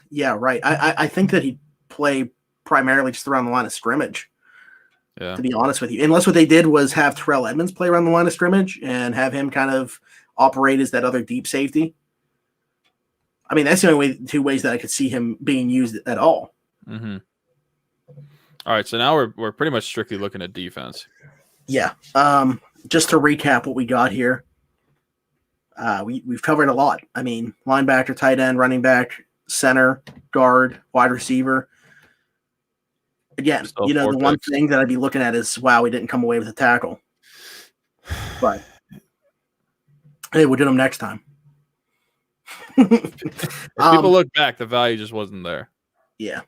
Yeah, right. I think that he'd play primarily just around the line of scrimmage. Yeah. To be honest with you, unless what they did was have Terrell Edmonds play around the line of scrimmage and have him kind of operate as that other deep safety. I mean, that's the only two ways that I could see him being used at all. Mm-hmm. All right, so now we're pretty much strictly looking at defense. Yeah. Just to recap what we got here. We've covered a lot. I mean, linebacker, tight end, running back, center, guard, wide receiver. Again, the one thing that I'd be looking at is, wow, we didn't come away with a tackle. But, hey, we'll get them next time. If people look back, the value just wasn't there. Yeah.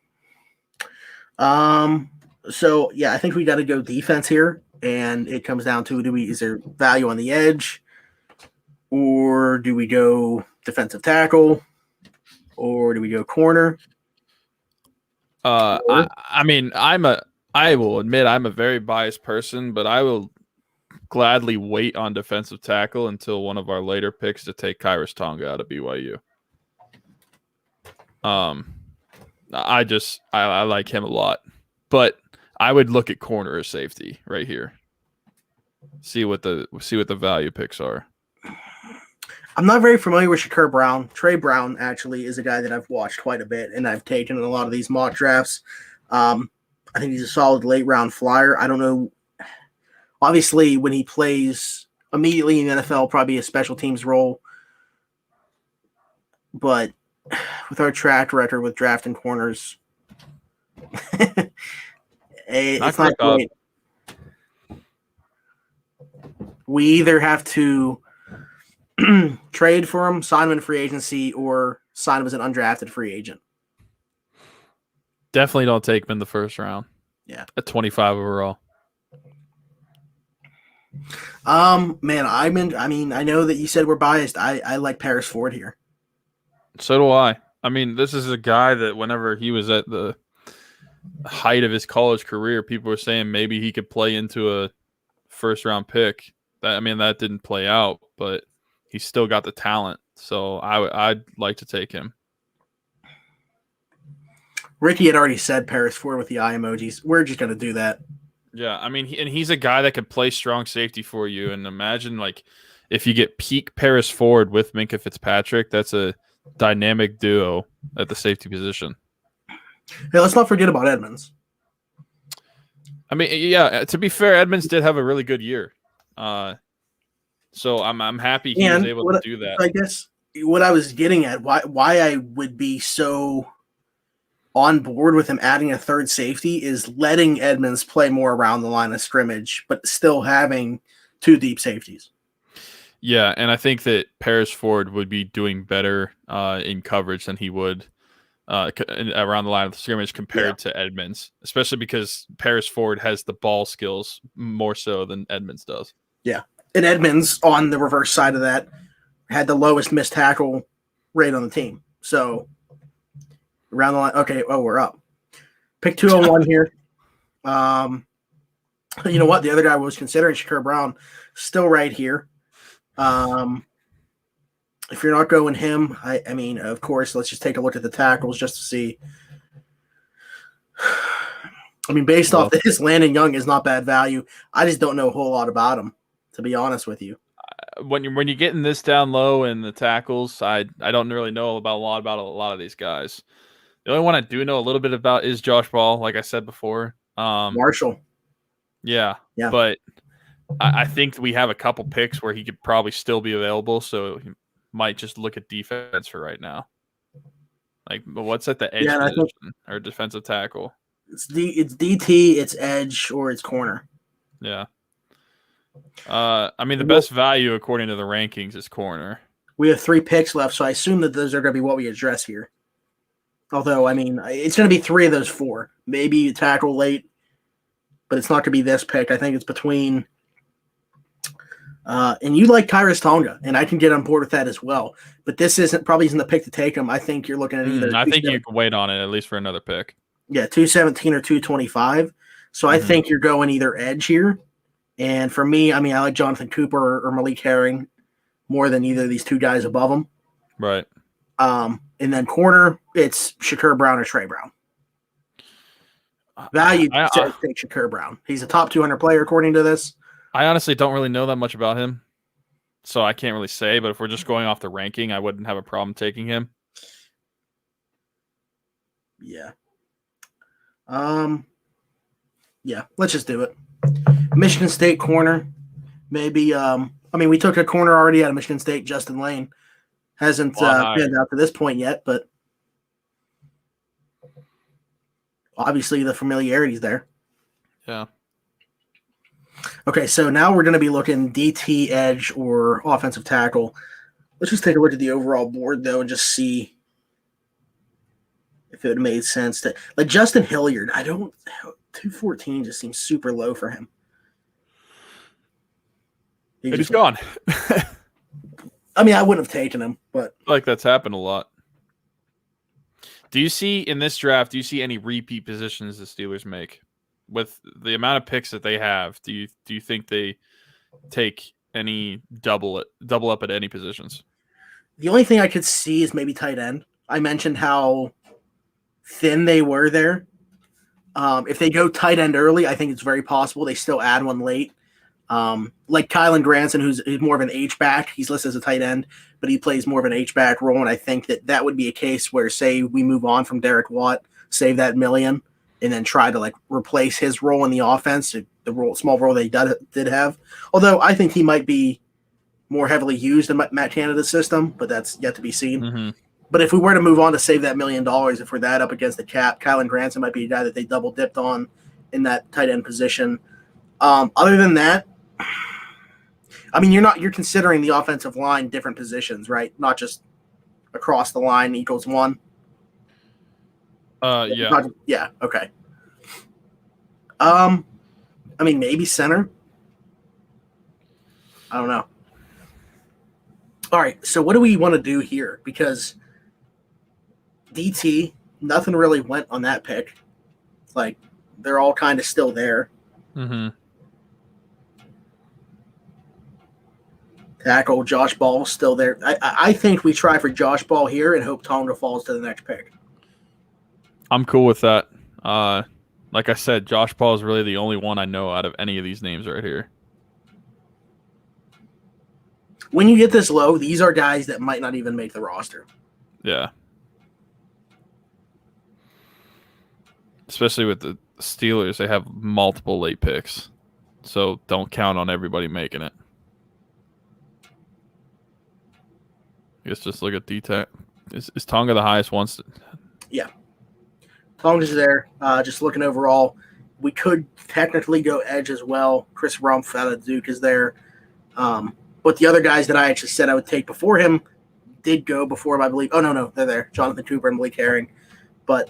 So, yeah, I think we got to go defense here. And it comes down to, is there value on the edge? Or do we go defensive tackle? Or do we go corner? I mean, I will admit I'm a very biased person, but I will gladly wait on defensive tackle until one of our later picks to take Kyrus Tonga out of BYU. I like him a lot, but I would look at corner or safety right here. See what the value picks are. I'm not very familiar with Shakur Brown. Trey Brown actually is a guy that I've watched quite a bit, and I've taken in a lot of these mock drafts. I think he's a solid late round flyer. I don't know. Obviously, when he plays immediately in the NFL, probably a special teams role. But with our track record with drafting corners, it's not great. We either have to trade for him, sign him in free agency, or sign him as an undrafted free agent. Definitely don't take him in the first round. Yeah. At 25 overall. Man, I know that you said we're biased. I like Paris Ford here. So do I. I mean, this is a guy that whenever he was at the height of his college career, people were saying maybe he could play into a first round pick. That didn't play out, but he's still got the talent. So I'd like to take him. Ricky had already said Paris Ford with the eye emojis. We're just going to do that. Yeah, I mean, he's a guy that could play strong safety for you. And imagine, if you get peak Paris Ford with Minkah Fitzpatrick, that's a dynamic duo at the safety position. Hey, let's not forget about Edmonds. I mean, yeah, to be fair, Edmonds did have a really good year. So I'm happy he was able to do that. I guess what I was getting at, why I would be so on board with him adding a third safety is letting Edmonds play more around the line of scrimmage, but still having two deep safeties. Yeah, and I think that Paris Ford would be doing better in coverage than he would around the line of scrimmage compared to Edmonds, especially because Paris Ford has the ball skills more so than Edmonds does. Yeah, and Edmonds on the reverse side of that had the lowest missed tackle rate on the team. So around the line, okay. Oh, we're up. Pick 201 here. You know what? The other guy was considering Shakur Brown, still right here. If you're not going him, I mean, of course, let's just take a look at the tackles just to see. I mean, based off this, Landon Young is not bad value. I just don't know a whole lot about him, to be honest with you. When you're getting this down low in the tackles, I don't really know about a lot of these guys. The only one I do know a little bit about is Josh Ball, like I said before. Marshall. Yeah. But I think we have a couple picks where he could probably still be available, so he might just look at defense for right now. Like, what's at the edge position or defensive tackle? It's DT, it's edge, or it's corner. Yeah. I mean, the best value according to the rankings is corner. We have 3 picks left, so I assume that those are going to be what we address here. Although, I mean, it's going to be 3 of those 4. Maybe you tackle late, but it's not going to be this pick. I think it's between and you like Tyrus Tonga, and I can get on board with that as well. But this probably isn't the pick to take him. I think you're looking at either. I think you can wait on it at least for another pick. Yeah, 217 or 225. So I think you're going either edge here. And for me, I mean, I like Jonathan Cooper or Malik Herring more than either of these 2 guys above him. Right. And then corner, it's Shakur Brown or Trey Brown. Value says take Shakur Brown. He's a top 200 player according to this. I honestly don't really know that much about him, so I can't really say. But if we're just going off the ranking, I wouldn't have a problem taking him. Yeah. Yeah, let's just do it. Michigan State corner. Maybe, I mean, we took a corner already out of Michigan State, Justin Lane. Hasn't panned out to this point yet, but obviously the familiarity's there. Yeah. Okay, so now we're going to be looking DT, edge, or offensive tackle. Let's just take a look at the overall board, though, and just see if it made sense to like Justin Hilliard. 214 just seems super low for him. He's gone. I mean, I wouldn't have taken him, but like that's happened a lot. Do you see in this draft? Do you see any repeat positions the Steelers make with the amount of picks that they have? Do you think they take any double up at any positions? The only thing I could see is maybe tight end. I mentioned how thin they were there. If they go tight end early, I think it's very possible they still add one late. Like Kylan Granson, who's more of an H-back. He's listed as a tight end, but he plays more of an H-back role, and I think that would be a case where, say, we move on from Derek Watt, save that $1 million, and then try to, like, replace his role in the offense, the small role they did have. Although I think he might be more heavily used in Matt Canada's system, but that's yet to be seen. Mm-hmm. But if we were to move on to save that $1 million, if we're that up against the cap, Kylan Granson might be a guy that they double dipped on in that tight end position. Other than that, I mean, you're considering the offensive line different positions, right? Not just across the line equals 1. Yeah. Yeah. Okay. I mean, maybe center. I don't know. All right. So what do we want to do here? Because DT, nothing really went on that pick. Like, they're all kind of still there. Mm-hmm. Tackle, Josh Ball still there. I think we try for Josh Ball here and hope Tonga falls to the next pick. I'm cool with that. Like I said, Josh Ball is really the only one I know out of any of these names right here. When you get this low, these are guys that might not even make the roster. Yeah. Especially with the Steelers, they have multiple late picks. So don't count on everybody making it. I guess just look at D-Tech. Is Tonga the highest once? Yeah. Tonga's there. Just looking overall, we could technically go edge as well. Chris Rumpf out of Duke is there. But the other guys that I actually said I would take before him did go before him, I believe. Oh, no, they're there. Jonathan Cooper and Malik Herring. But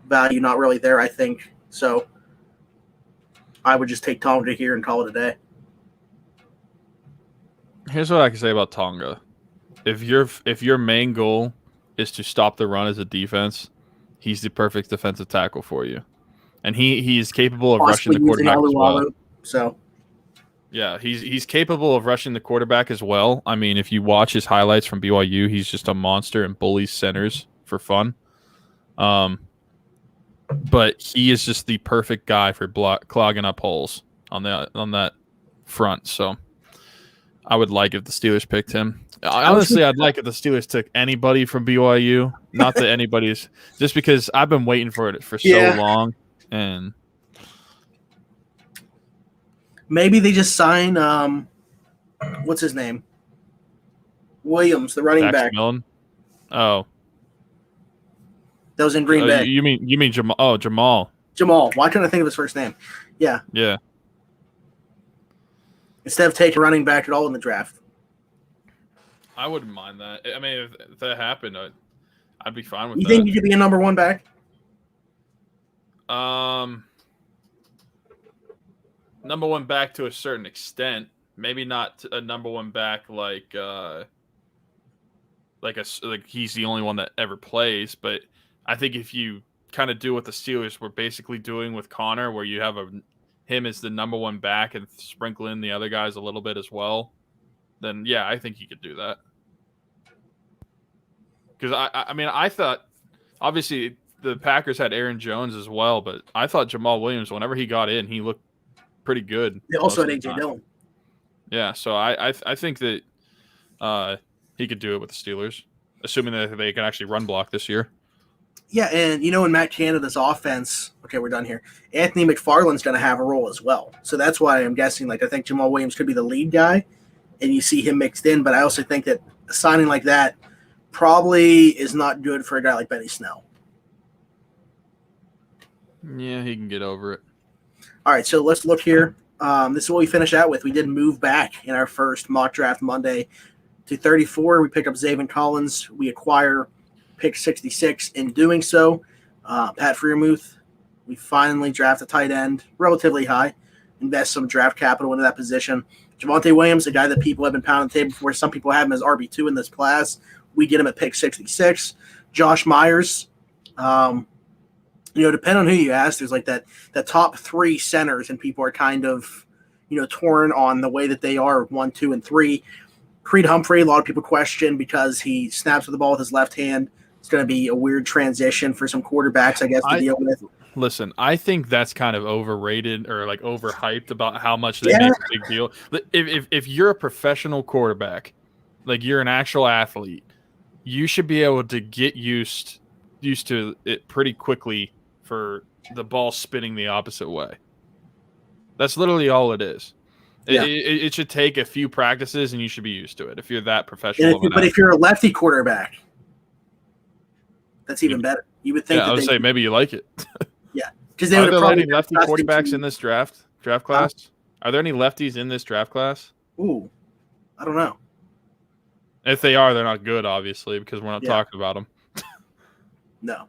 value not really there, I think. So I would just take Tonga here and call it a day. Here's what I can say about Tonga. If your main goal is to stop the run as a defense, he's the perfect defensive tackle for you. And he is capable of rushing the quarterback as well. So yeah, he's capable of rushing the quarterback as well. I mean, if you watch his highlights from BYU, he's just a monster and bullies centers for fun. But he is just the perfect guy for clogging up holes on that front. So I would like if the Steelers picked him. Honestly, I'd like if the Steelers took anybody from BYU. Not that anybody's, just because I've been waiting for it for so long. And maybe they just sign what's his name? Williams, the running back. Millen? Oh. That was in Green Bay. You mean Jamal? Oh, Jamal. Jamal. Why couldn't I think of his first name? Yeah. Yeah. Instead of taking running back at all in the draft. I wouldn't mind that. I mean, if that happened, I'd be fine with that. You think you could be a number one back? Number one back to a certain extent. Maybe not a number one back like he's the only one that ever plays, but I think if you kind of do what the Steelers were basically doing with Connor, where you have him as the number one back and sprinkle in the other guys a little bit as well, then yeah, I think he could do that. Because I thought obviously the Packers had Aaron Jones as well, but I thought Jamal Williams, whenever he got in, he looked pretty good. They also had AJ Dillon. Yeah, so I think that he could do it with the Steelers, assuming that they can actually run block this year. Yeah, and in Matt Canada's offense, okay, we're done here. Anthony McFarland's going to have a role as well. So that's why I'm guessing, I think Jamal Williams could be the lead guy, and you see him mixed in. But I also think that a signing like that probably is not good for a guy like Benny Snell. Yeah, he can get over it. All right, so let's look here. This is what we finish out with. We did move back in our first mock draft Monday to 34. We pick up Zaven Collins. We acquire pick 66 in doing so. Pat Freiermuth, we finally draft a tight end relatively high, invest some draft capital into that position. Javonte Williams, a guy that people have been pounding the table for. Some people have him as RB2 in this class. We get him at pick 66. Josh Myers, depending on who you ask, there's that top three centers, and people are kind of, torn on the way that they are 1, 2, and 3. Creed Humphrey, a lot of people question because he snaps with the ball with his left hand. It's going to be a weird transition for some quarterbacks, I guess, to deal with. Listen, I think that's kind of overrated or overhyped about how much they make a big deal. If you're a professional quarterback, you're an actual athlete, you should be able to get used to it pretty quickly for the ball spinning the opposite way. That's literally all it is. Yeah. It should take a few practices, and you should be used to it if you're that professional. But if you're a lefty quarterback, that's even better. You would think. Yeah, I would say maybe you like it. Yeah, because they would have probably. Are there any lefty quarterbacks in this draft class? Are there any lefties in this draft class? Ooh, I don't know. If they are, they're not good, obviously, because we're not talking about them. No.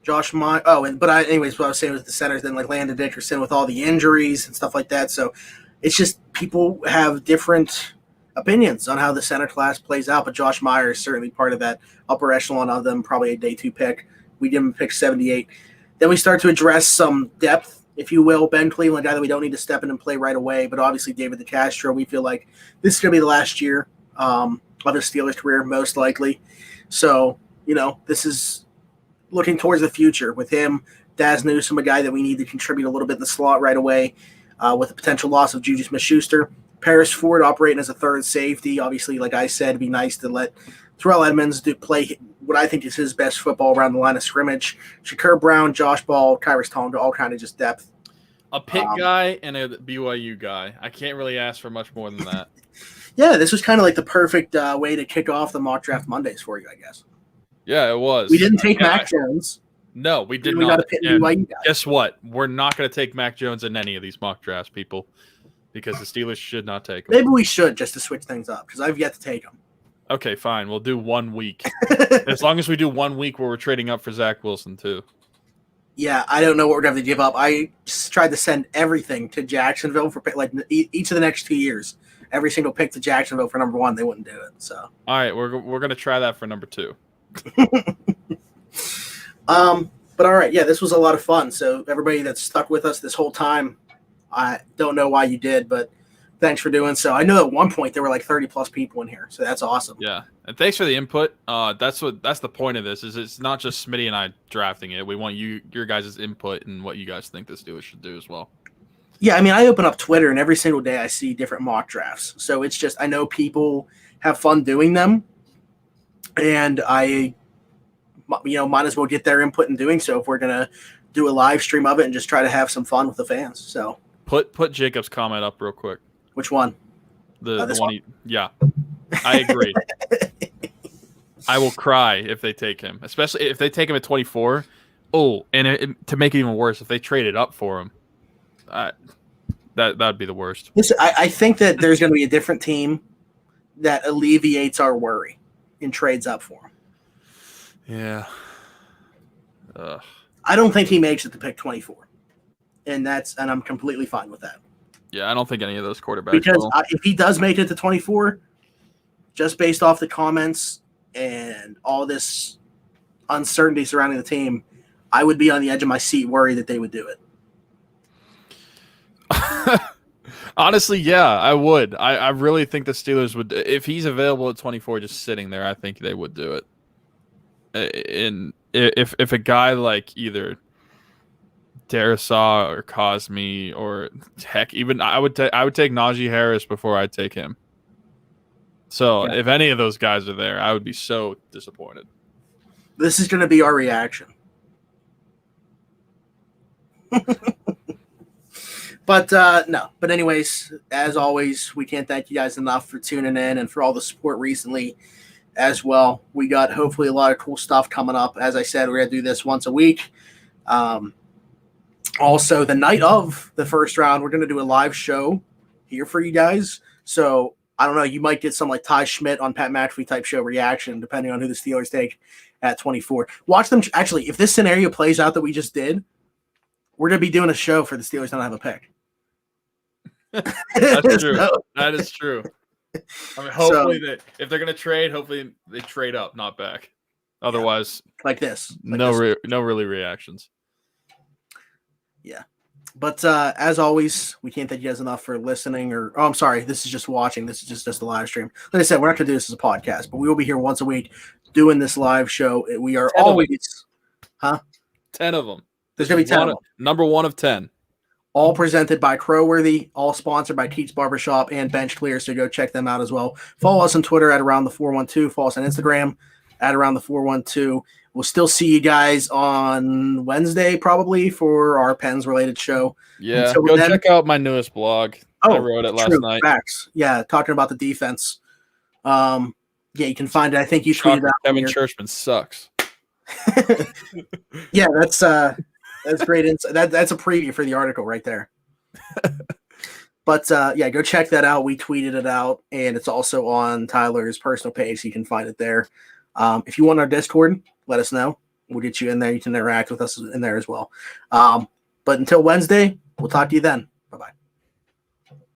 Anyways, what I was saying with the centers, then Landon Dickerson with all the injuries and stuff like that. So it's just people have different opinions on how the center class plays out. But Josh Myers is certainly part of that upper echelon of them, probably a day 2 pick. We give him pick 78. Then we start to address some depth, if you will. Ben Cleveland, a guy that we don't need to step in and play right away. But obviously David DeCastro, we feel like this is going to be the last year of his Steelers career, most likely. So, this is looking towards the future with him. Daz Newsome, a guy that we need to contribute a little bit in the slot right away with the potential loss of Juju Smith-Schuster. Paris Ford operating as a third safety. Obviously, like I said, it'd be nice to let Terrell Edmonds play what I think is his best football around the line of scrimmage. Shakur Brown, Josh Ball, Kyrus Tonga, all kind of just depth. A Pitt guy and a BYU guy. I can't really ask for much more than that. Yeah, this was kind of like the perfect way to kick off the mock draft Mondays for you, I guess. Yeah, it was. We didn't take Mac Jones. No, we did We not. got a Pitt and BYU guy. Guess what? We're not going to take Mac Jones in any of these mock drafts, people, because the Steelers should not take him. Maybe we should just to switch things up because I've yet to take him. Okay, fine. We'll do 1 week. As long as we do 1 week where we're trading up for Zach Wilson, too. Yeah, I don't know what we're going to have to give up. I just tried to send everything to Jacksonville for like each of the next 2 years. Every single pick to Jacksonville for number 1. They wouldn't do it. So. All right, we're going to try that for number 2. But all right, yeah, this was a lot of fun. So everybody that's stuck with us this whole time, I don't know why you did, but thanks for doing so. I know at one point there were like 30 plus people in here, so that's awesome. Yeah, and thanks for the input. That's the point of this. Is it's not just Smitty and I drafting it. We want your guys' input and what you guys think the Steelers should do as well. Yeah, I mean, I open up Twitter and every single day I see different mock drafts. So it's just I know people have fun doing them, and I, might as well get their input in doing so if we're gonna do a live stream of it and just try to have some fun with the fans. So put Jacob's comment up real quick. Which one? The one. Yeah, I agree. I will cry if they take him, especially if they take him at 24. Oh, and to make it even worse, if they traded up for him, that'd be the worst. Listen, I think that there's going to be a different team that alleviates our worry and trades up for him. Yeah. I don't think he makes it to pick 24, and I'm completely fine with that. Yeah, I don't think any of those quarterbacks because will. If he does make it to 24, just based off the comments and all this uncertainty surrounding the team, I would be on the edge of my seat worried that they would do it. Honestly, yeah, I would. I really think the Steelers would. If he's available at 24 just sitting there, I think they would do it. And if a guy like either Darisaw or Cosme or heck, even I would take Najee Harris before I'd take him. So if any of those guys are there, I would be so disappointed. This is going to be our reaction. But no. But anyways, as always, we can't thank you guys enough for tuning in and for all the support recently as well. We got hopefully a lot of cool stuff coming up. As I said, we're going to do this once a week. Also, the night of the first round, we're going to do a live show here for you guys. So I don't know, you might get some like Ty Schmidt on Pat McAfee type show reaction, depending on who the Steelers take at 24. Watch them. Actually, if this scenario plays out that we just did, we're going to be doing a show for the Steelers don't have a pick. That's true. That is true. I mean, hopefully if they're going to trade, hopefully they trade up, not back. Otherwise, like this. No really reactions. Yeah. But as always, we can't thank you guys enough for listening I'm sorry, this is just watching. This is just a live stream. Like I said, we're not going to do this as a podcast, but we will be here once a week doing this live show. We are always, 10 of them. There's going to be 10 of them. Number 1 of 10. All presented by Crowworthy, all sponsored by Teats Barbershop and Bench Clear, so go check them out as well. Follow us on Twitter at Around the 412. Follow us on Instagram at Around the 412. We'll still see you guys on Wednesday probably for our Pens-related show. Yeah, go check out my newest blog. I wrote it last night. Facts. Yeah, talking about the defense. Yeah, you can find it. I think you tweeted out. Kevin Churchman sucks. Yeah, that's great insight. That's a preview for the article right there. But yeah, go check that out. We tweeted it out, and it's also on Tyler's personal page, so you can find it there. If you want our Discord, let us know. We'll get you in there. You can interact with us in there as well. But until Wednesday, we'll talk to you then. Bye-bye.